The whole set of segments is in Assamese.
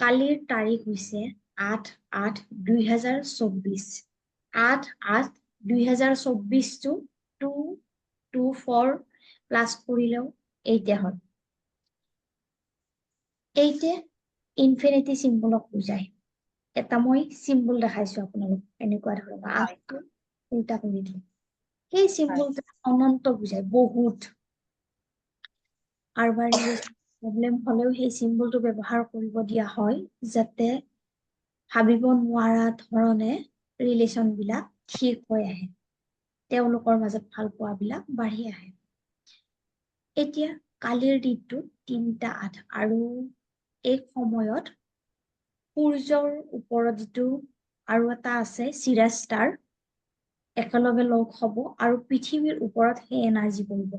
কালিৰ তাৰিখ হৈছে 8/8/2024 8/8/2024 টো 224 প্লাস কৰিলেও 8 হয়। 8 ইনফিনিটি চিম্বলক বুজায়। এটা মই চিম্বল দেখাইছো আপোনালোক এনেকুৱা ধৰণৰ 8টো উল্টা কৰি দিম। সেই চিম্বলটো অনন্ত বুজায় বহুত। কাৰোবাৰ প্ৰব্লেম হলেও সেই চিম্বলটো ব্যৱহাৰ কৰিব দিয়া হয় যাতে ভাবিব নোৱাৰা ধৰণে ৰিলেচন বিলাক ঠিক হৈ আহে, তেওঁলোকৰ মাজত ভাল পোৱাবিলাক বাঢ়ি আহে। এতিয়া কালিৰ দিনটো 3:08 আৰু এই সময়ত সূৰ্যৰ ওপৰত যিটো আৰু এটা আছে চিৰাজ ষ্টাৰ একেলগে লগ হ'ব আৰু পৃথিৱীৰ ওপৰত সেই এনাৰ্জি পৰিব,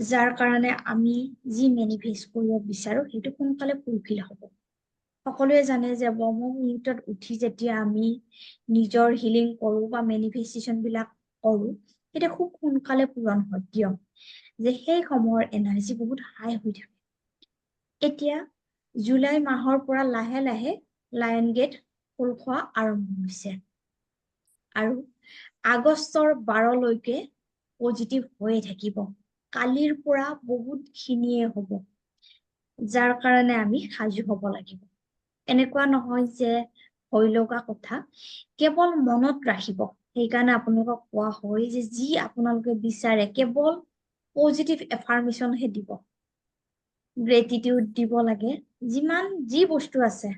যাৰ কাৰণে আমি যি মেনিফেষ্ট কৰিব বিচাৰো সেইটো সোনকালে ফুলফিল হ'ব। সকলোৱে জানে যে ব্ৰহ্ম মুহূৰ্তত উঠি যেতিয়া আমি নিজৰ হিলিং কৰো বা মেনিফেষ্টেশ্যন বিলাক কৰো তেতিয়া খুব সোনকালে পূৰণ হয়, কিয় যে সেই সময়ৰ এনাৰ্জি বহুত হাই হৈ থাকে। এতিয়া জুলাই মাহৰ পৰা লাহে লাহে লায়ন গেট খোল খোৱা আৰম্ভ হৈছে আৰু আগষ্টৰ 12লৈকে পজিটিভ হৈয়ে থাকিব। কালিৰ পৰা বহুত খিনিয়ে হ'ব, যাৰ কাৰণে আমি সাজু হ'ব লাগিব। এনেকুৱা নহয় যে ভয় লগা কথা, কেৱল মনত ৰাখিব। সেইকাৰণে আপোনালোকক কোৱা হয় যে যি আপোনালোকে বিচাৰে কেৱল পজিটিভ এফাৰ্মেশ্যনহে দিব, গ্ৰেটিটিউড দিব লাগে, যিমান যি বস্তু আছে।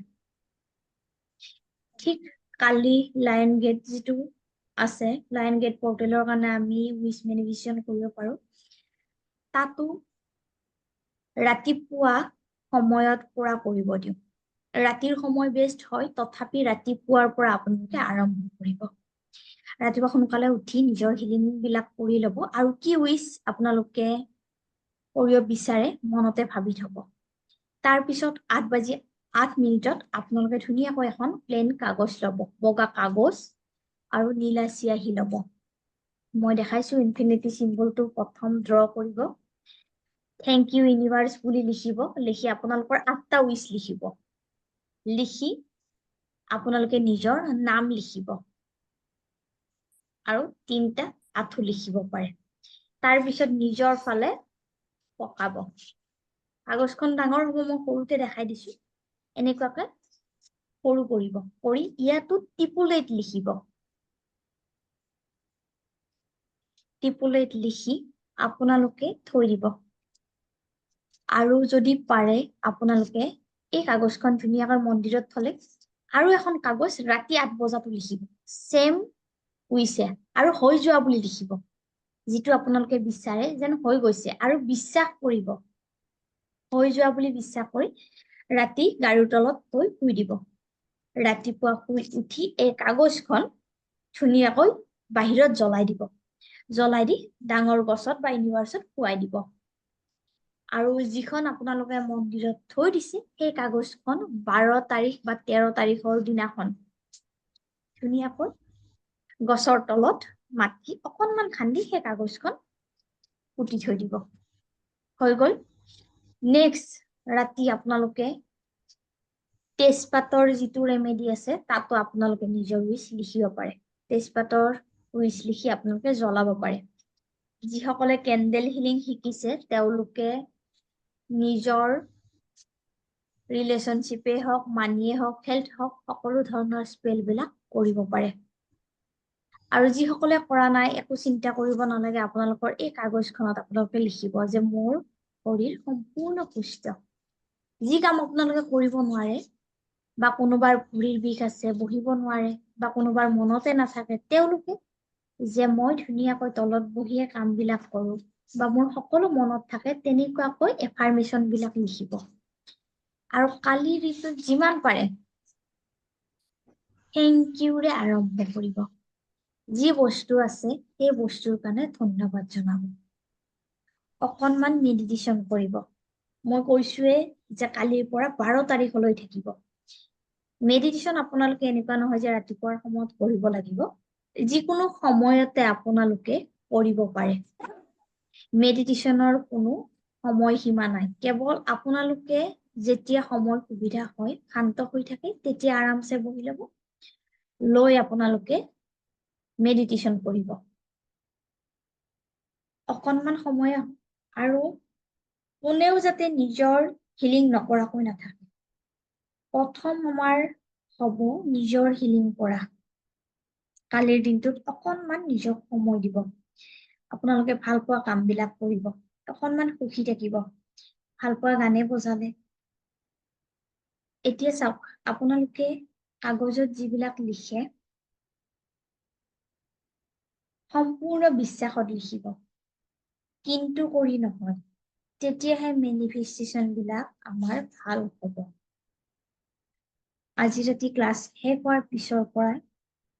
ঠিক কালি লায়ন গেট যিটো আছে, লায়ন গেট পৰ্টেলৰ কাৰণে আমি উইচ মেনিফেষ্টেশ্যন কৰিব পাৰো। তাতো ৰাতিপুৱা সময়ত পৰা কৰিব দিওঁ। ৰাতিৰ সময় বেষ্ট হয়, তথাপি ৰাতিপুৱাৰ পৰা আপোনালোকে আৰম্ভ কৰিব। ৰাতিপুৱা সোনকালে উঠি নিজৰ হিলিং বিলাক কৰি ল'ব আৰু কি উইচ আপোনালোকে কৰিব বিচাৰে মনতে ভাবি থব। তাৰ পিছত 8:08 আপোনালোকে ধুনীয়াকৈ এখন প্লেন কাগজ ল'ব, বগা কাগজ আৰু নীলা চিয়াহী ল'ব। মই দেখাইছো ইনফিনিটি চিম্বলটো প্ৰথম ড্ৰ কৰিব। থেংক ইউ ইউনিভাৰ্স বুলি লিখিব, লিখি আপোনালোকৰ 8টা উইচ লিখিব, লিখি আপোনালোকে নিজৰ নাম লিখিব আৰু 3টা আঁঠু লিখিব পাৰে। তাৰ পিছত নিজৰ ফালে পকাব। কাগজখন ডাঙৰ হ'ব, মই সৰুতে দেখাই দিছো। এনেকুৱাকে সৰু কৰিব, কৰি ইয়াতো টিপুলেট লিখিব। টিপুলেট লিখি আপোনালোকে থৈ দিব। আৰু যদি পাৰে আপোনালোকে এই কাগজখন ধুনীয়াকৈ মন্দিৰত থলে আৰু এখন কাগজ ৰাতি 8 বজাতো লিখিব, সেম উইছে আৰু হৈ যোৱা বুলি লিখিব। যিটো আপোনালোকে বিচাৰে যেন হৈ গৈছে আৰু বিশ্বাস কৰিব, হৈ যোৱা বুলি বিশ্বাস কৰি ৰাতি গাৰুৰ তলত থৈ শুই দিব। ৰাতিপুৱা শুই উঠি এই কাগজখন ধুনীয়াকৈ বাহিৰত জ্বলাই দিব, জ্বলাই দি ডাঙৰ গছত বা ইউনিভাৰ্ছত শুৱাই দিব। আৰু যিখন আপোনালোকে মন্দিৰত থৈ দিছে সেই কাগজখন 12 তাৰিখ বা 13 তাৰিখৰ দিনাখন ধুনীয়াকৈ গছৰ তলত মাটি অকনমান খান্দি সেই কাগজখন পুতি থৈ দিব। হৈ গ'ল। নেক্সট ৰাতি আপোনালোকে তেজপাতৰ যিটো ৰেমেডি আছে তাতো আপোনালোকে নিজৰ উইচ লিখিব পাৰে। তেজপাতৰ উইচ লিখি আপোনালোকে জ্বলাব পাৰে। যিসকলে কেণ্ডেল হিলিং শিকিছে তেওঁলোকে নিজৰ ৰিলেশনশ্বিপে হওক, মানিয়ে হওক, হেল্থ হওক, সকলো ধৰণৰ স্পেলবিলাক কৰিব পাৰে। আৰু যিসকলে কৰা নাই একো চিন্তা কৰিব নালাগে, আপোনালোকৰ এই কাগজখনত আপোনালোকে লিখিব যে মোৰ শৰীৰ সম্পূৰ্ণ সুস্থ। যি কাম আপোনালোকে কৰিব নোৱাৰে বা কোনোবাৰ ভৰিৰ বিষ আছে বহিব নোৱাৰে বা কোনোবাৰ মনতে নাথাকে, তেওঁলোকে যে মই ধুনীয়াকৈ তলত বহিয়ে কামবিলাক কৰো বা মোৰ সকলো মনত থাকে, তেনেকুৱাকৈ এফাৰ্মেশ্যন বিলাক লিখিব। আৰু কালিৰ ঋতুত যিমান পাৰে থেংক ইউৰে আৰম্ভ কৰিব। যি বস্তু আছে সেই বস্তুৰ কাৰণে ধন্যবাদ জনাব। অকনমান মেডিটেশ্যন কৰিব। মই কৈছোৱে যে কালিৰ পৰা 12 তাৰিখলৈ থাকিব। মেডিটেশ্যন আপোনালোকে এনেকুৱা নহয় যে ৰাতিপুৱাৰ সময়ত কৰিব লাগিব, যিকোনো সময়তে আপোনালোকে কৰিব পাৰে। মেডিটেশ্যনৰ কোনো সময়সীমা নাই, কেৱল আপোনালোকে যেতিয়া সময় সুবিধা হয় শান্ত হৈ থাকে তেতিয়া আৰামছে বহি ল'ব লৈ আপোনালোকে মেডিটেশ্যন কৰিব অকণমান সময় আৰু কোনেও যাতে নিজৰ হিলিং নকৰাকৈ নাথাকে প্ৰথম আমাৰ হ'ব নিজৰ হিলিং কৰা কালিৰ দিনটোত অকণমান নিজক সময় দিব আপোনালোকে ভাল পোৱা কামবিলাক কৰিব অকণমান সুখী থাকিব ভাল পোৱা গানে বজালে এতিয়া চাওক আপোনালোকে কাগজত যিবিলাক লিখে সম্পূৰ্ণ বিশ্বাসত লিখিব কিন্তু কৰি নহয় তেতিয়াহে মেনিফেষ্টেশ্যন বিলাক আমাৰ ভাল হ'ব আজি ৰাতি ক্লাছ শেষ হোৱাৰ পিছৰ পৰাই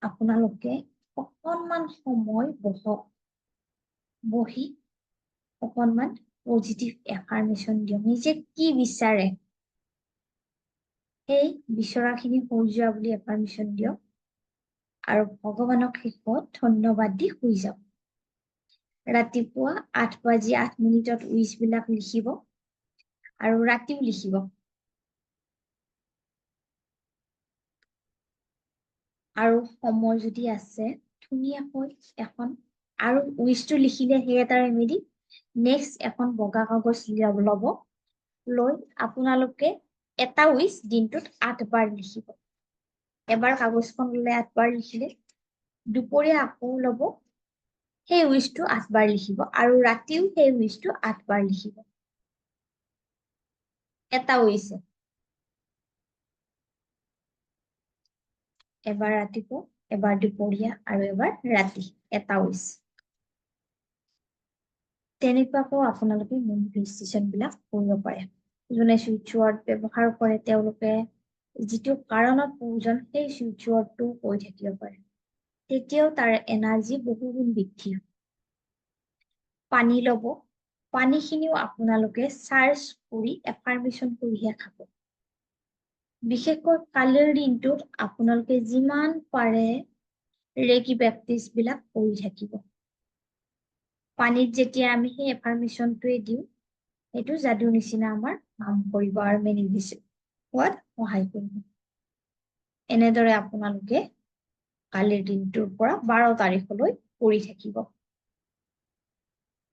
আপোনালোকে অকণমান সময় বহক বহি অকণমান পজিটিভ এফাৰ্মেশ্যন দিয়ক নিজে কি বিচাৰে সেই বিচৰাখিনি হৈ যোৱা বুলি এফাৰ্মেশ্যন দিয়ক আৰু ভগৱানক শেষত ধন্যবাদ দি শুই যাওক ৰাতিপুৱা 8:08 উইচ বিলাক লিখিব আৰু ৰাতিও লিখিব আৰু সময় যদি আছে ধুনীয়াকৈ এখন আৰু উইচটো লিখিলে সেই এটা ৰেমেডি নেক্সট এখন বগা কাগজ ল'ব লৈ আপোনালোকে এটা উইচ দিনটোত 8 বাৰ লিখিব এবাৰ কাগজখন ল'লে 8 বাৰ লিখিলে দুপৰীয়া আকৌ ল'ব সেই উইচটো 8 বাৰ লিখিব আৰু ৰাতিও সেই উইচটো 8 বাৰ লিখিব এটা উইচে এবাৰ ৰাতিপুৱা এবাৰ দুপৰীয়া আৰু এবাৰ ৰাতি এটা উইচ তেনেকুৱাকৈ আপোনালোকে মেনিফেষ্টেশ্যন বিলাক কৰিব পাৰে যোনে সুইচ ৱৰ্ড ব্যৱহাৰ কৰে তেওঁলোকে যিটো কাৰণত প্ৰয়োজন সেই সুইচ ৱৰ্ডটো কৈ থাকিব পাৰে তেতিয়াও তাৰ এনাৰ্জি বহুগুণ বৃদ্ধি হয় পানী ল'ব পানীখিনিও আপোনালোকে চাৰ্জ কৰি এফাৰ্মেশ্যন কৰিহে খাব বিশেষকৈ কালিৰ দিনটোত আপোনালোকে যিমান পাৰে ৰেকি প্ৰেক্টিচ বিলাক কৰি থাকিব পানীত যেতিয়া আমি সেই এফাৰ্মেশ্যনটোৱে দিওঁ সেইটো যাদু নিচিনা আমাৰ কাম কৰিব আৰু মেনিফেষ্টেশ্যন হোৱাত সহায় কৰিব এনেদৰে আপোনালোকে কালিৰ দিনটোৰ পৰা 12 তাৰিখলৈ কৰি থাকিব